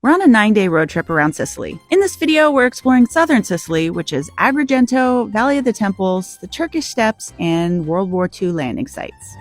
We're on a 9-day road trip around Sicily. In this video, we're exploring Southern Sicily, which is Agrigento, Valley of the Temples, the Turkish Steps, and World War II landing sites.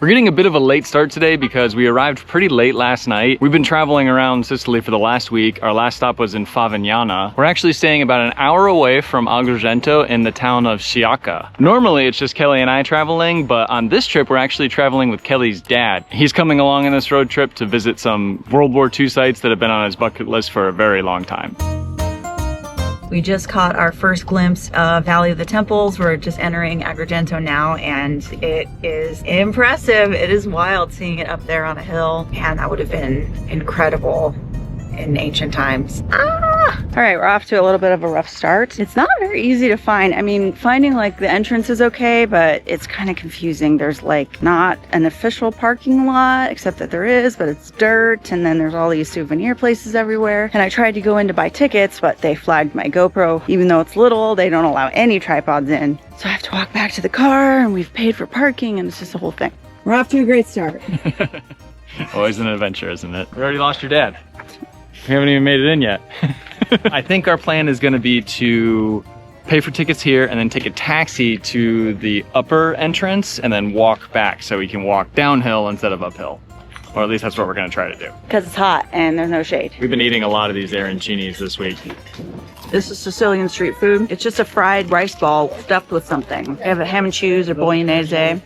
We're getting a bit of a late start today because we arrived pretty late last night. We've been traveling around Sicily for the last week. Our last stop was in Favignana. We're actually staying about an hour away from Agrigento in the town of Scala. Normally it's just Kelly and I traveling, but on this trip we're actually traveling with Kelly's dad. He's coming along on this road trip to visit some World War II sites that have been on his bucket list for a very long time. We just caught our first glimpse of Valley of the Temples. We're just entering Agrigento now, and it is impressive. It is wild seeing it up there on a hill, and that would have been incredible in ancient times. All right, we're off to a little bit of a rough start. It's not very easy to find. I mean, finding like the entrance is okay, but it's kind of confusing. There's like not an official parking lot, except that there is, but it's dirt. And then there's all these souvenir places everywhere. And I tried to go in to buy tickets, but they flagged my GoPro. Even though it's little, they don't allow any tripods in. So I have to walk back to the car, and we've paid for parking, and it's just a whole thing. We're off to a great start. Always an adventure, isn't it? We already lost your dad. We haven't even made it in yet. I think our plan is going to be to pay for tickets here and then take a taxi to the upper entrance and then walk back so we can walk downhill instead of uphill. Or at least that's what we're going to try to do. Because it's hot and there's no shade. We've been eating a lot of these arancinis this week. This is Sicilian street food. It's just a fried rice ball stuffed with something. They have a ham and cheese or bolognese,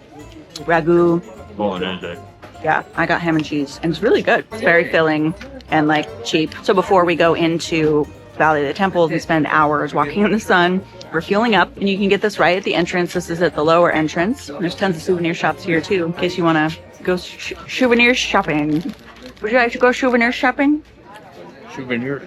ragu. Bolognese. Yeah, I got ham and cheese, and it's really good. It's very filling and like cheap. So before we go into Valley of the Temples, we spend hours walking in the sun. We're fueling up, and you can get this right at the entrance. This is at the lower entrance. There's tons of souvenir shops here too, in case you want to go souvenir shopping. Would you like to go souvenir shopping?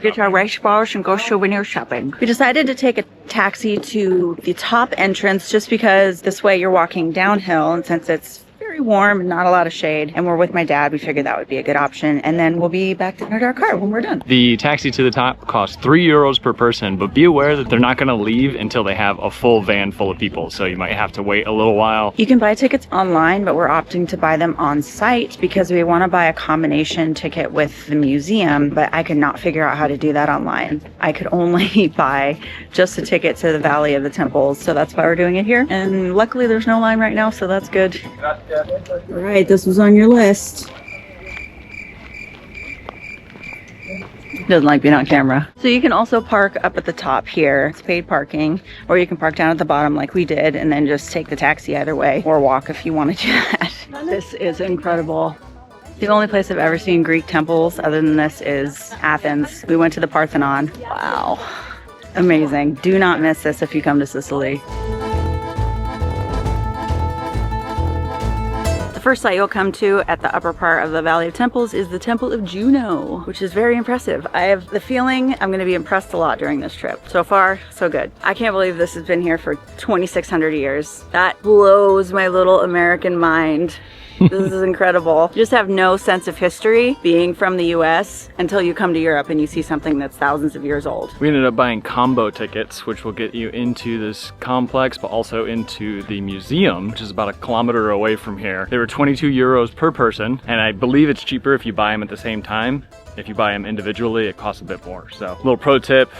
Get our rice balls and go souvenir shopping. We decided to take a taxi to the top entrance just because this way you're walking downhill, and since it's very warm and not a lot of shade, and we're with my dad, we figured that would be a good option, and then we'll be back to our car when we're done. The taxi to the top costs €3 per person, but be aware that they're not going to leave until they have a full van full of people, so you might have to wait a little while. You can buy tickets online, but we're opting to buy them on site because we want to buy a combination ticket with the museum, but I could not figure out how to do that online. I could only buy just a ticket to the Valley of the Temples, so that's why we're doing it here, and luckily there's no line right now, so that's good. All right, this was on your list. Doesn't like being on camera. So you can also park up at the top here. It's paid parking, or you can park down at the bottom like we did and then just take the taxi either way, or walk if you want to do that. This is incredible. The only place I've ever seen Greek temples other than this is Athens. We went to the Parthenon. Wow. Amazing. Do not miss this if you come to Sicily. The first site you'll come to at the upper part of the Valley of Temples is the Temple of Juno, which is very impressive. I have the feeling I'm going to be impressed a lot during this trip. So far, so good. I can't believe this has been here for 2,600 years. That blows my little American mind. This is incredible. You just have no sense of history being from the US until you come to Europe and you see something that's thousands of years old. We ended up buying combo tickets, which will get you into this complex, but also into the museum, which is about 1 kilometer away from here. They were €22 per person, and I believe it's cheaper if you buy them at the same time. If you buy them individually, it costs a bit more. So, little pro tip.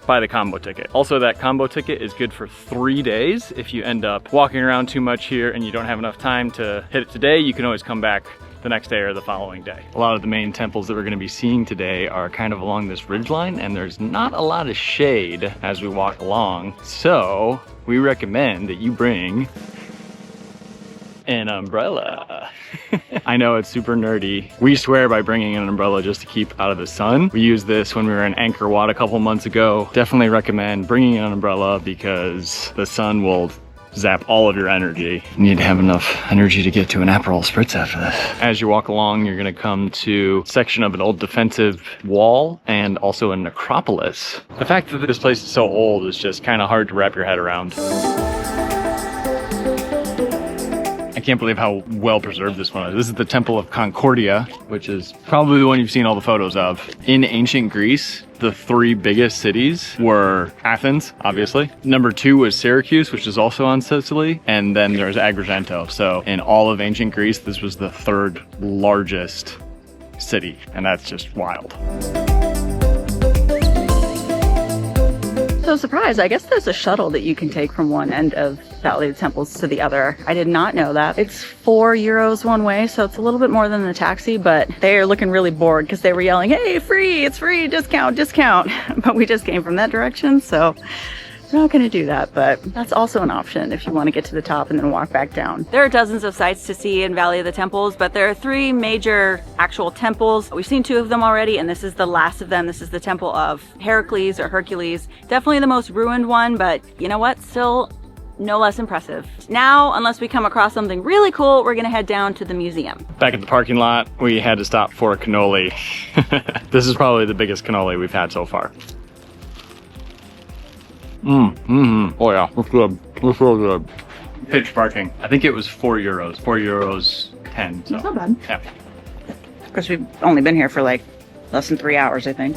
Buy the combo ticket. Also, that combo ticket is good for 3 days. If you end up walking around too much here and you don't have enough time to hit it today, you can always come back the next day or the following day. A lot of the main temples that we're going to be seeing today are kind of along this ridgeline, and there's not a lot of shade as we walk along. So we recommend that you bring an umbrella. I know it's super nerdy. We swear by bringing an umbrella just to keep out of the sun. We used this when we were in Angkor Wat a couple months ago. Definitely recommend bringing an umbrella because the sun will zap all of your energy. You need to have enough energy to get to an Aperol Spritz after this. As you walk along, you're gonna come to a section of an old defensive wall and also a necropolis. The fact that this place is so old is just kind of hard to wrap your head around. I can't believe how well preserved this one is. This is the Temple of Concordia, which is probably the one you've seen all the photos of. In ancient Greece, the 3 biggest cities were Athens, obviously. Number 2 was Syracuse, which is also on Sicily. And then there's Agrigento. So in all of ancient Greece, this was the 3rd largest city. And that's just wild. So surprised, I guess there's a shuttle that you can take from one end of Valley of the Temples to the other. I did not know that. It's €4 one way, so it's a little bit more than the taxi, but they are looking really bored because they were yelling, hey, free, it's free, discount, discount. But we just came from that direction, so we're not going to do that, but that's also an option if you want to get to the top and then walk back down. There are dozens of sites to see in Valley of the Temples, but there are 3 major actual temples. We've seen 2 of them already, and this is the last of them. This is the Temple of Heracles or Hercules. Definitely the most ruined one, but you know what? Still no less impressive. Now, unless we come across something really cool, we're gonna head down to the museum. Back at the parking lot, we had to stop for a cannoli. This is probably the biggest cannoli we've had so far. Oh yeah, that's good. That's real good. Pitch parking. I think it was €4. €4.10. So. That's not bad. Yeah. Of course, we've only been here for like less than 3 hours, I think.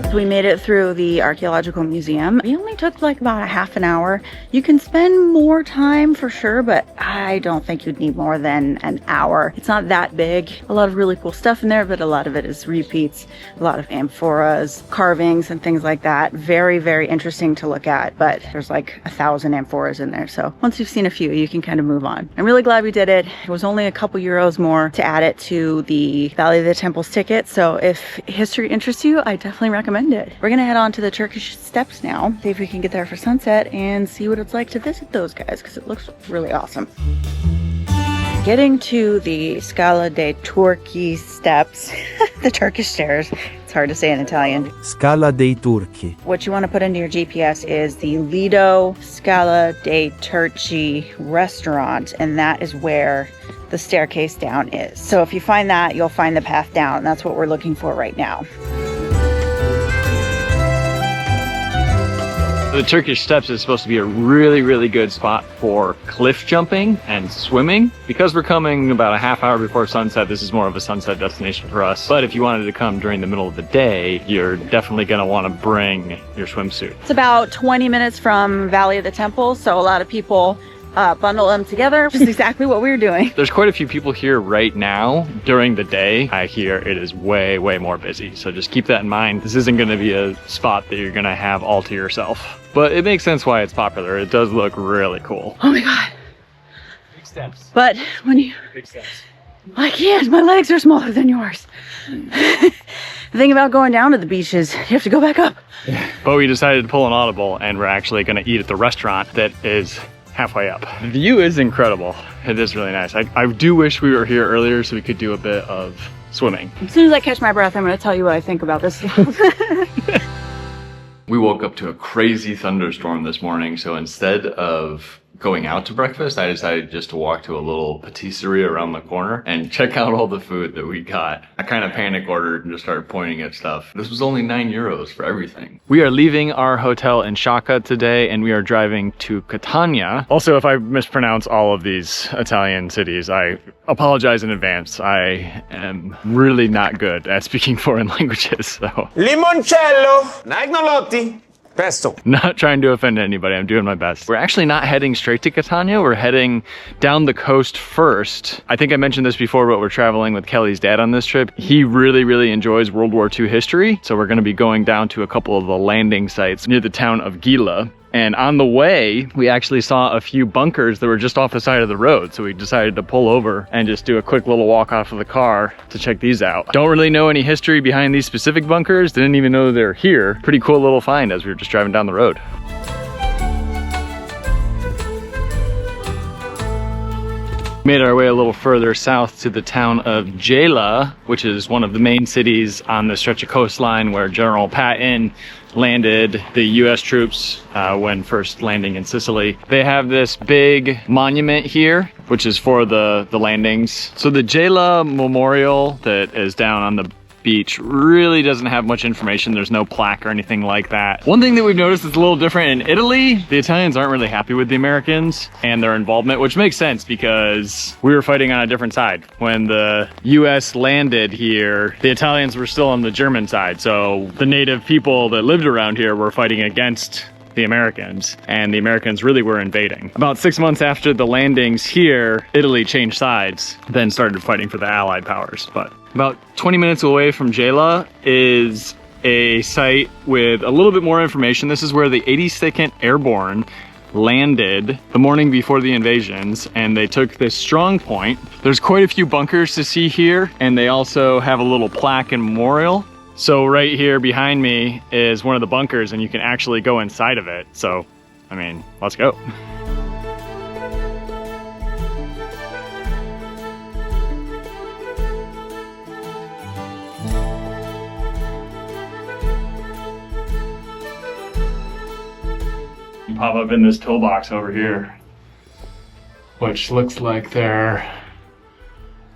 So we made it through the Archaeological Museum. We only took like about a half an hour. You can spend more time for sure, but I don't think you'd need more than an hour. It's not that big. A lot of really cool stuff in there, but a lot of it is repeats, a lot of amphoras, carvings, and things like that. Very, very interesting to look at, but there's like 1,000 amphoras in there. So once you've seen a few, you can kind of move on. I'm really glad we did it. It was only a couple euros more to add it to the Valley of the Temples ticket. So if history interests you, I definitely recommend it. We're gonna head on to the Turkish Steps now, see if we can get there for sunset and see what it's like to visit those guys, because it looks really awesome. Getting to the Scala dei Turchi Steps, the Turkish stairs. It's hard to say in Italian. Scala dei Turchi. What you want to put into your GPS is the Lido Scala dei Turchi restaurant, and that is where the staircase down is. So if you find that, you'll find the path down. That's what we're looking for right now. The Turkish Steps is supposed to be a really, really good spot for cliff jumping and swimming. Because we're coming about a half hour before sunset, this is more of a sunset destination for us. But if you wanted to come during the middle of the day, you're definitely going to want to bring your swimsuit. It's about 20 minutes from Valley of the Temples, so a lot of people bundle them together, which is exactly what we were doing. There's quite a few people here right now. During the day, I hear it is way, way more busy. So just keep that in mind. This isn't going to be a spot that you're going to have all to yourself. But it makes sense why it's popular. It does look really cool. Oh my God. Big steps. But when you... Big steps. I can't, my legs are smaller than yours. The thing about going down to the beach is you have to go back up. But we decided to pull an audible, and we're actually going to eat at the restaurant that is halfway up. The view is incredible. It is really nice. I do wish we were here earlier so we could do a bit of swimming. As soon as I catch my breath, I'm going to tell you what I think about this. We woke up to a crazy thunderstorm this morning, so instead of going out to breakfast, I decided just to walk to a little patisserie around the corner and check out all the food that we got. I kind of panic ordered and just started pointing at stuff. This was only €9 for everything. We are leaving our hotel in Scala today, and we are driving to Catania. Also, if I mispronounce all of these Italian cities, I apologize in advance. I am really not good at speaking foreign languages, so. Limoncello, Nagnolotti. Presto. Not trying to offend anybody, I'm doing my best. We're actually not heading straight to Catania, we're heading down the coast first. I think I mentioned this before, but we're traveling with Kelly's dad on this trip. He really, really enjoys World War II history, so we're gonna be going down to a couple of the landing sites near the town of Gela. And on the way, we actually saw a few bunkers that were just off the side of the road. So we decided to pull over and just do a quick little walk off of the car to check these out. Don't really know any history behind these specific bunkers. Didn't even know they're here. Pretty cool little find as we were just driving down the road. Made our way a little further south to the town of Gela, which is one of the main cities on the stretch of coastline where General Patton landed the US troops when first landing in Sicily. They have this big monument here, which is for the landings. So the Gela Memorial that is down on the beach. Really doesn't have much information. There's no plaque or anything like that. One thing that we've noticed is a little different in Italy. The Italians aren't really happy with the Americans and their involvement, which makes sense because we were fighting on a different side. When the US landed here, the Italians were still on the German side. So the native people that lived around here were fighting against the Americans, and the Americans really were invading. About 6 months after the landings here, Italy changed sides, then started fighting for the Allied powers. But about 20 minutes away from Gela is a site with a little bit more information. This is where the 82nd Airborne landed the morning before the invasions, and they took this strong point. There's quite a few bunkers to see here, and they also have a little plaque and memorial. So right here behind me is one of the bunkers, and you can actually go inside of it. So, I mean, let's go. You pop up in this toolbox over here, which looks like there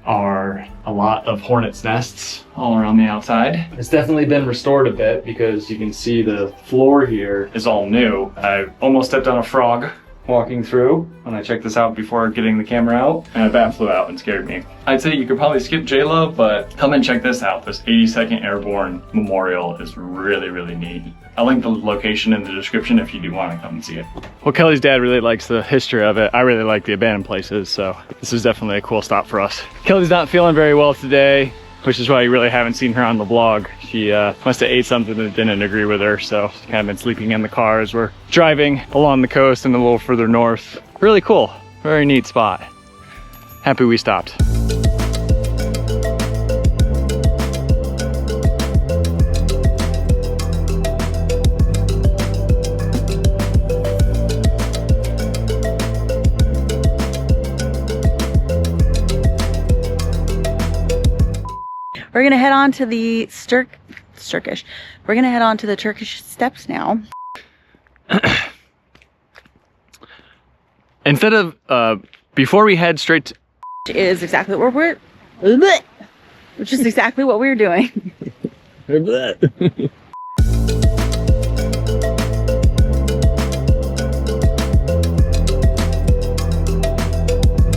are a lot of hornets' nests all around the outside. It's definitely been restored a bit because you can see the floor here is all new. I almost stepped on a frog walking through when I checked this out before getting the camera out, and a bat flew out and scared me. I'd say you could probably skip Gela, but come and check this out. This 82nd Airborne Memorial is really, really neat. I'll link the location in the description if you do want to come and see it. Well, Kelly's dad really likes the history of it. I really like the abandoned places, so this is definitely a cool stop for us. Kelly's not feeling very well today, which is why you really haven't seen her on the vlog. She must have ate something that didn't agree with her, so she's kind of been sleeping in the car as we're driving along the coast and a little further north. Really cool, very neat spot. Happy we stopped. We're gonna head on to the Turkish. We're gonna head on to the Turkish Steps now. Instead of before we head straight to is exactly what we're which is exactly what we're doing.